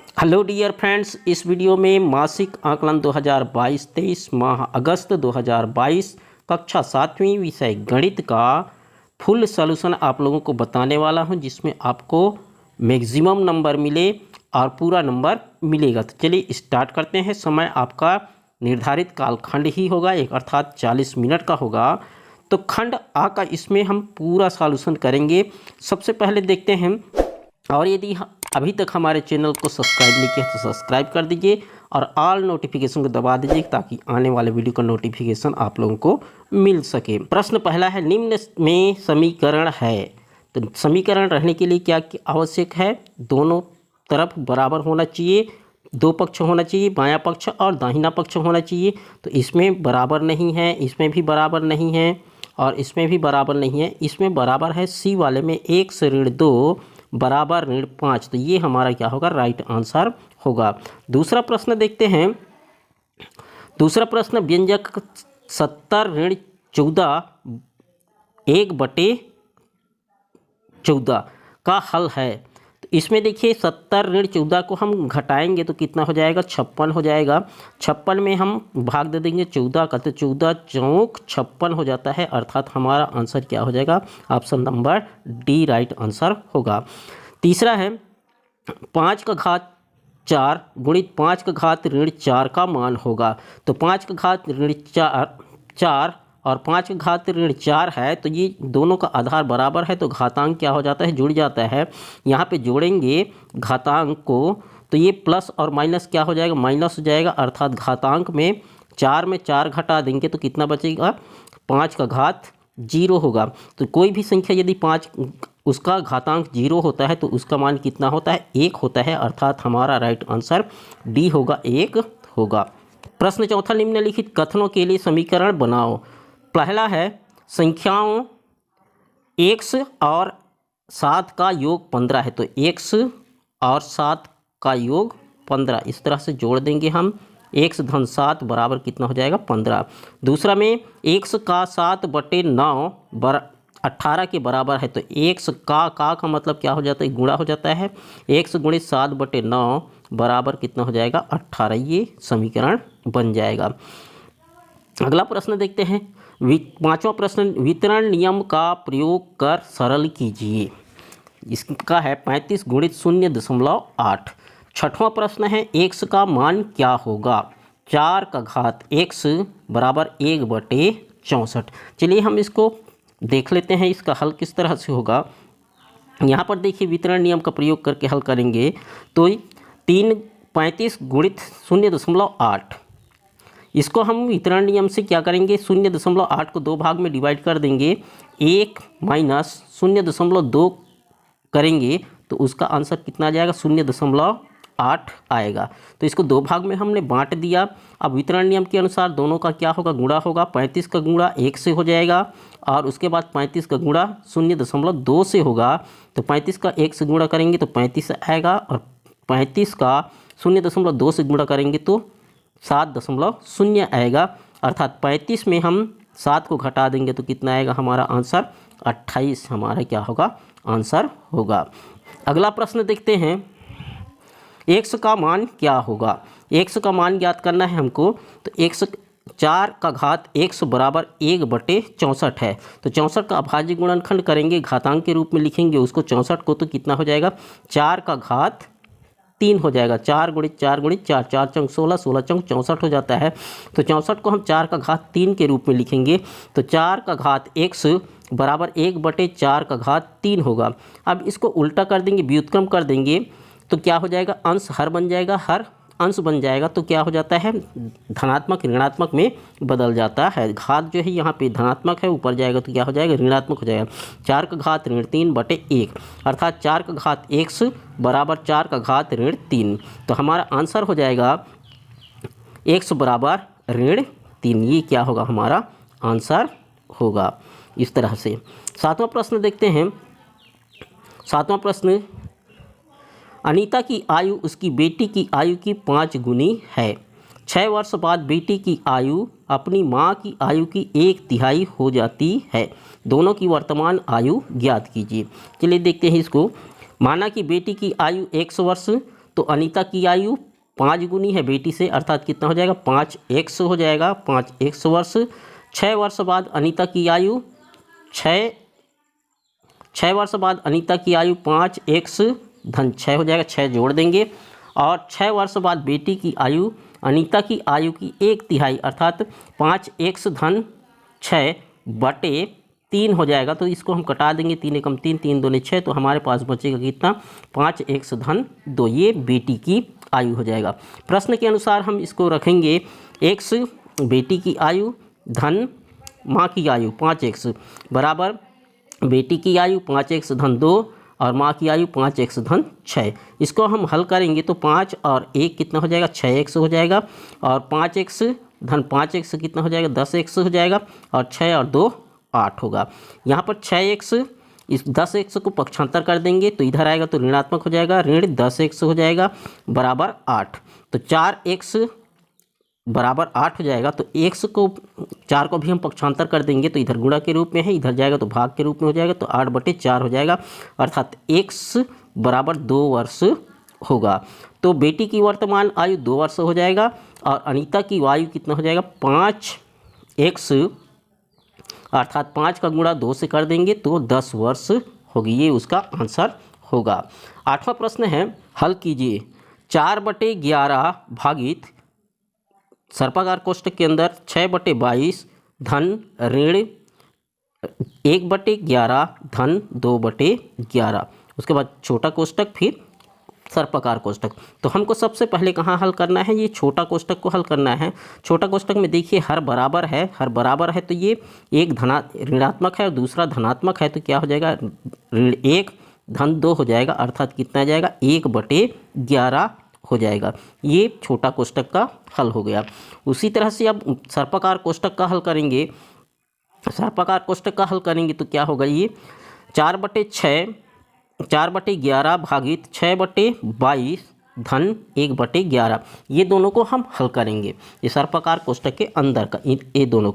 Hello dear friends, इस video में मासिक आकलन 2022-23 माह अगस्त 2022 कक्षा 7वीं विषय गणित का फुल सॉल्यूशन आप लोगों को बताने वाला हूं, जिसमें आपको मैक्सिमम नंबर मिले और पूरा नंबर मिलेगा। तो चलिए स्टार्ट करते हैं। समय आपका निर्धारित कालखंड ही होगा, एक अर्थात 40 मिनट का होगा। तो खंड आ का इसमें हम पूरा सॉल्यूशन करेंगे। सबसे पहले देखते हैं, और यदि अभी तक हमारे चैनल को सब्सक्राइब नहीं किया तो सब्सक्राइब कर दीजिए और ऑल नोटिफिकेशन को दबा दीजिए ताकि आने वाले वीडियो का नोटिफिकेशन आप लोगों को मिल सके। प्रश्न पहला है, निम्न में समीकरण है। तो समीकरण रहने के लिए क्या आवश्यक है? दोनों तरफ बराबर होना चाहिए, दो पक्ष होना चाहिए, बायां पक्ष और दाहिना पक्ष होना चाहिए। तो इसमें बराबर नहीं है, इसमें भी बराबर नहीं है और इसमें भी बराबर नहीं है। इसमें बराबर है सी वाले में 1 से ऋण 2 बराबर ऋण 5। तो ये हमारा क्या होगा? राइट आंसर होगा। दूसरा प्रश्न देखते हैं। दूसरा प्रश्न, व्यंजक 70 ऋण 14 1/14 का हल है। तो इसमें देखिए 70 ऋण 14 को हम घटाएंगे तो कितना हो जाएगा? 56 हो जाएगा। 56 में हम भाग दे देंगे 14 का, तो 14 चौक 56 हो जाता है। अर्थात हमारा आंसर क्या हो जाएगा? Option number D right answer होगा। तीसरा है, 5 का घात 4 गुणित 5 का घात ऋण 4 का मान होगा। तो 5 का घात ऋण 4 और 5 का घात ऋण 4 है, तो ये दोनों का आधार बराबर है, तो घातांक क्या हो जाता है? जुड़ जाता है। यहाँ पे जोड़ेंगे घातांक को तो ये प्लस और माइनस क्या हो जाएगा? माइनस हो जाएगा। अर्थात घातांक में 4 में 4 घटा देंगे तो कितना बचेगा? 5 का घात 0 होगा। तो कोई भी संख्या यदि 5 उसका घातांक 0 होता है तो उसका मान कितना होता है? 1 होता है। अर्थात हमारा राइट आंसर डी होगा, 1 होगा। प्रश्न चौथा, निम्नलिखित कथनों के लिए समीकरण बनाओ। पहला है, संख्याओं x और 7 का योग 15 है, तो x और 7 का योग 15 इस तरह से जोड़ देंगे हम। x धन 7 बराबर कितना हो जाएगा? 15। दूसरा में x का 7/9 18 के बराबर है, तो x का मतलब क्या हो जाता है? गुणा हो जाता है। x गुणित 7/9 बराबर कितना हो जाएगा? 18। ये समीकरण बन जाएगा। अगला प्रश्न देखते हैं। पांचवा प्रश्न, वितरण नियम का प्रयोग कर सरल कीजिए। इसका है 35 गुणित 0.8। छठवां प्रश्न है, x का मान क्या होगा? 4 का घात x बराबर 1/64। चलिए हम इसको देख लेते हैं, इसका हल किस तरह से होगा। यहाँ पर देखिए, वितरण नियम का प्रयोग करके हल करेंगे तो 35 गुणित 0.8, इसको हम वितरण नियम से क्या करेंगे? 0.8 को 2 भाग में डिवाइड कर देंगे। 1 माइनस 0.2 करेंगे तो उसका आंसर कितना आ जाएगा? 0.8 आएगा। तो इसको 2 भाग में हमने बांट दिया। अब वितरण नियम के अनुसार दोनों का क्या होगा? गुणा होगा। 35 का गुणा 1 से हो जाएगा और उसके बाद 35 का गुणा 0.2 से होगा। तो 35 का 1 से गुणा करेंगे तो 35 आएगा और 35 का 0.2 से गुणा करेंगे तो 7.0 आएगा। अर्थात 35 में हम 7 को घटा देंगे तो कितना आएगा? हमारा आंसर 28 हमारा क्या होगा? आंसर होगा। अगला प्रश्न देखते हैं, x का मान क्या होगा? x का मान ज्ञात करना है हमको। तो x 4 का घात x बराबर 1/64 है, तो 64 का अभाज्य गुणनखंड करेंगे, घातांक के रूप में लिखेंगे उसको 64 को, तो कितना हो जाएगा? 4 का घात 3 हो जाएगा। 4 गुणित 4 गुणित 4, 4 चौक 16, 16 चौक 64 हो जाता है। तो 64 को हम 4 का घात 3 के रूप में लिखेंगे, तो 4 का घात x बराबर 1/4 का घात 3 होगा। अब इसको उल्टा कर देंगे, व्युत्क्रम कर देंगे तो क्या हो जाएगा? अंश हर बन जाएगा, हर अंश बन जाएगा तो क्या हो जाता है? धनात्मक ऋणात्मक में बदल जाता है। घात जो है यहाँ पे धनात्मक है, ऊपर जाएगा तो क्या हो जाएगा? ऋणात्मक हो जाएगा। 4 का घात ऋण 3/1, अर्थात 4 का घात x बराबर 4 का घात ऋण 3। तो हमारा आंसर हो जाएगा x बराबर ऋण 3। ये क्या होगा? हमारा आंसर होगा इस तरह से। 7वां प्रश्न देखते हैं। 7वां प्रश्न, अनीता की आयु उसकी बेटी की आयु की 5 गुनी है। 6 वर्ष बाद बेटी की आयु अपनी माँ की आयु की 1/3 हो जाती है। दोनों की वर्तमान आयु ज्ञात कीजिए। चलिए देखते हैं इसको। माना कि बेटी की आयु 100 वर्ष, तो अनीता की आयु 5 गुनी है बेटी से, अर्थात कितना हो जाएगा 5x हो जाएगा, 5x वर्ष। 6 वर्ष बाद अनीता की आयु 6 वर्ष बाद अनीता की आयु 5x धन 6 हो जाएगा, 6 जोड़ देंगे। और 6 वर्ष बाद बेटी की आयु अनीता की आयु की 1/3 अर्थात 5x धन 6 बटे 3 हो जाएगा। तो इसको हम कटा देंगे, 3 एकम 3, 3 दूनी 6, तो हमारे पास बचेगा कितना 5x धन 2। ये बेटी की आयु हो जाएगा। प्रश्न के अनुसार हम इसको रखेंगे x बेटी की आयु धन माँ की आयु 5x बराबर बेटी की आयु 5x धन 2 और माँ की आयु 5x धन 6। इसको हम हल करेंगे तो 5 और 1 कितना हो जाएगा 6x हो जाएगा, और 5x धन 5x कितना हो जाएगा 10x हो जाएगा, और 6 और 2 8 होगा। यहाँ पर 6x इस 10x को पक्षांतर कर देंगे तो इधर आएगा तो ऋणात्मक हो जाएगा, ऋण 10x हो जाएगा बराबर 8। तो 4x बराबर 8 हो जाएगा। तो x को 4 को भी हम पक्षांतर कर देंगे तो इधर गुणा के रूप में है, इधर जाएगा तो भाग के रूप में हो जाएगा, तो 8/4 हो जाएगा, अर्थात x बराबर 2 वर्ष होगा। तो बेटी की वर्तमान आयु 2 वर्ष हो जाएगा और अनीता की आयु कितना हो जाएगा 5x अर्थात 5 का गुणा 2 से कर देंगे तो 10 वर्ष होगी। ये उसका आंसर होगा। 8वां प्रश्न है, हल कीजिए। 4/11 भागित सर्पाकार कोष्ठक के अंदर 6/22 धन ऋण 1/11 धन 2/11, उसके बाद छोटा कोष्ठक फिर सर्पाकार कोष्ठक। तो हमको सबसे पहले कहाँ हल करना है, ये छोटा कोष्ठक को हल करना है। छोटा कोष्ठक में देखिए हर बराबर है, तो ये एक ऋणात्मक है और दूसरा धनात्मक है, तो क्या हो जाएगा ऋण 1 धन 2 हो जाएगा, अर्थात कितना आ जाएगा 1/11 हो जाएगा। ये छोटा कोष्ठक का हल हो गया। उसी तरह से अब सर्पाकार कोष्ठक का हल करेंगे। सर्पाकार कोष्ठक का हल करेंगे तो क्या होगा, ये 4/11 भागित 6/22 धन 1/11, ये दोनों को हम हल करेंगे। ये सर्पाकार कोष्ठक के अंदर का ये दोनों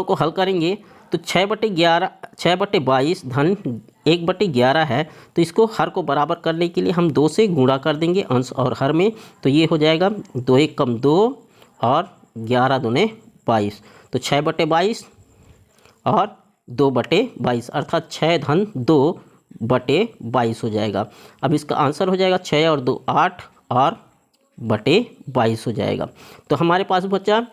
को हल करेंगे तो 6/22 धन 1/11 है, तो इसको हर को बराबर करने के लिए हम 2 से गुणा कर देंगे अंश और हर में, तो ये हो जाएगा 2 1 कम 2 और 11 दूने 22, तो 6/22 और 2/22 अर्थात 6 धन 2/22 हो जाएगा। अब इसका आंसर हो जाएगा 6 और 2 8 और बटे 22 हो जाएगा। तो हमारे पास बचा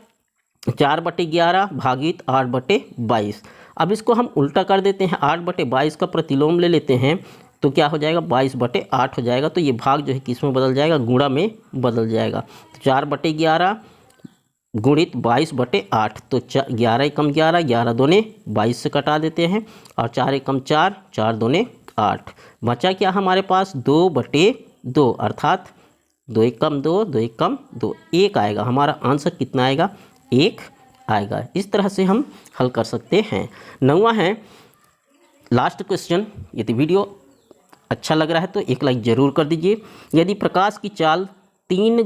4/11 भागित 8/22। अब इसको हम उल्टा कर देते हैं, 8/22 का प्रतिलोम ले लेते हैं तो क्या हो जाएगा 22/8 हो जाएगा। तो ये भाग जो है किस में बदल जाएगा, गुणा में बदल जाएगा। तो 4/11 गुणित 22/8, तो 11 एकम 11, 11 दूने 22 से कटा देते हैं और 4 एकम 4, 4 दूने 8, बचा क्या हमारे पास 2/2 अर्थात 2 एकम 2, 2 एकम 2, 1 आएगा। हमारा आंसर कितना आएगा 1 आएगा। इस तरह से हम हल कर सकते हैं। 9वां है लास्ट क्वेश्चन। यदि वीडियो अच्छा लग रहा है तो एक लाइक ज़रूर कर दीजिए। यदि प्रकाश की चाल 3 ×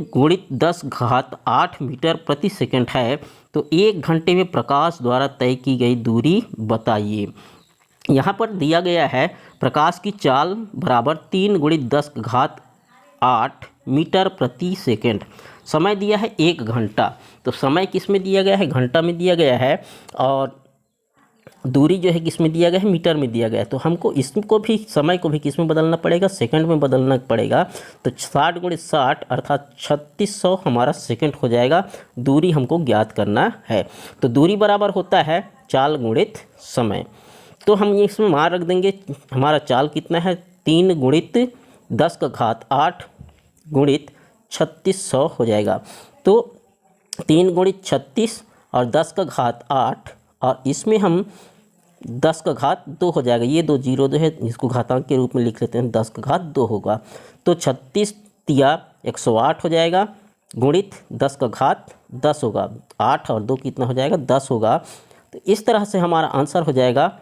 10⁸ मीटर प्रति सेकंड है तो 1 घंटे में प्रकाश द्वारा तय की गई दूरी बताइए। यहाँ पर दिया गया है प्रकाश की चाल बराबर 3 × 10⁸ मीटर प्रति सेकंड, समय दिया है 1 घंटा। तो समय किस में दिया गया है, घंटा में दिया गया है, और दूरी जो है किस में दिया गया है, मीटर में दिया गया है। तो हमको इसको भी समय को भी किस में बदलना पड़ेगा, सेकंड में बदलना पड़ेगा। तो 60 × 60 अर्थात 3600 हमारा सेकंड हो जाएगा। दूरी हमको ज्ञात करना है। तो दूरी बराबर होता है चाल गुणित समय। तो हम ये इसमें मान रख देंगे, हमारा चाल कितना है 3 × 10⁸ गुणित 3600 हो जाएगा। तो 3 × 36 और 10⁸, और इसमें हम 10⁻² हो जाएगा। ये 2 0 जो है इसको घातांक के रूप में लिख लेते हैं, 10⁻² होगा। तो 36 तिया 108 हो जाएगा, गुणित 10⁻10 होगा, 8 और 2 कितना हो जाएगा 10 होगा। तो इस तरह से हमारा आंसर हो जाएगा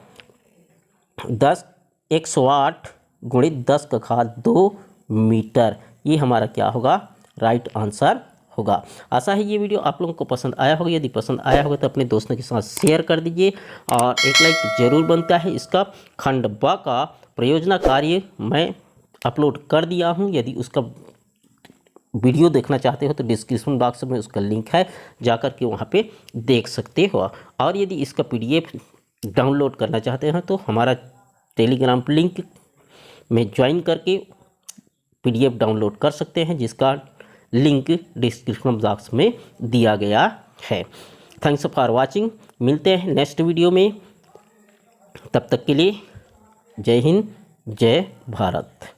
108 गुणित 10⁻² मीटर। ये हमारा क्या होगा, राइट आंसर होगा। आशा है ये वीडियो आप लोगों को पसंद आया होगा। यदि पसंद आया होगा तो अपने दोस्तों के साथ शेयर कर दीजिए और एक लाइक जरूर बनता है। इसका खंड ब का प्रयोजना कार्य मैं अपलोड कर दिया हूँ। यदि उसका वीडियो देखना चाहते हो तो डिस्क्रिप्शन बॉक्स में उसका लिंक है, जाकर के वहाँ पे देख सकते हो। और यदि इसका PDF डाउनलोड करना चाहते हैं तो हमारा टेलीग्राम लिंक में ज्वाइन करके PDF डाउनलोड कर सकते हैं, जिसका लिंक डिस्क्रिप्शन बॉक्स में दिया गया है। Thanks for watching. मिलते हैं नेक्स्ट वीडियो में, तब तक के लिए जय हिंद, जय भारत।